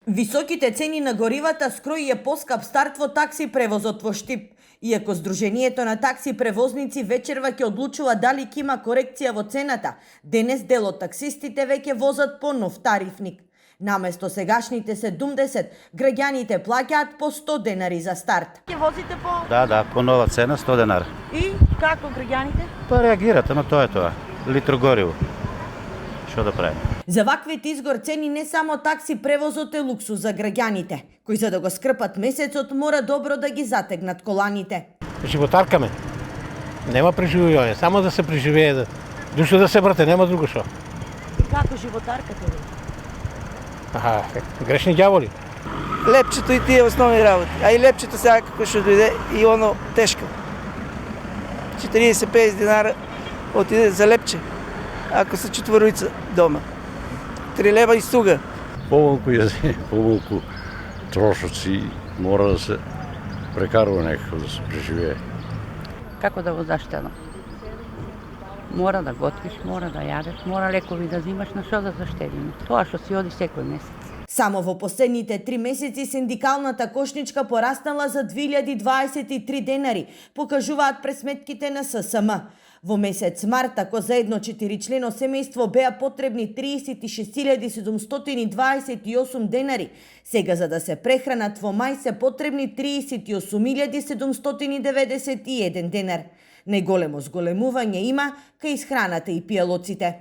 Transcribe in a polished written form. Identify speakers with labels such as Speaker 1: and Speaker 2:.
Speaker 1: Високите цени на горивата скрои е поскап старт во такси превозот во Штип. Иако Сдруженијето на такси превозници вечерва ќе одлучува дали ќе има корекција во цената, денес дел од таксистите веќе возат по нов тарифник. Наместо сегашните 70, граѓаните плаќаат по 100 денари за старт. Ќе возите по...
Speaker 2: Да, по нова цена 100 денара.
Speaker 1: И како граѓаните?
Speaker 2: Па реагират, ама тоа е тоа. Литро гориво. Што да правим?
Speaker 1: За ваквите изгор цени не само такси превозот е луксус за граѓаните, кои за да го скрпат месецот мора добро да ги затегнат коланите.
Speaker 3: Животаркаме. Нема преживување, само да се преживее, душо да се брате, нема друго што.
Speaker 1: И како животаркате ви?
Speaker 3: Грешни ѓаволи.
Speaker 4: Лепчето и тие основни работи. А и лепчето сега како што дојде и оно тешко. 40-50 динара отиде за лепче. Ако се четворица дома. 3 лева и стуга.
Speaker 5: Поволку трошоци мора да се прекарува некако да се преживее.
Speaker 6: Како да го заштедам? Мора да готвиш, мора да јадеш, мора лекови да взимаш, на што да заштедиме? Тоа што си оди секој месец.
Speaker 1: Само во последните 3 месеци синдикалната кошничка пораснала за 2023 денари, покажуваат пресметките на ССМ. Во месец март, ако за едно 4-члено семејство беа потребни 36.728 денари, сега за да се прехранат во мај се потребни 38.791 денар. Најголемо зголемување има кај исхраната и пијалоците.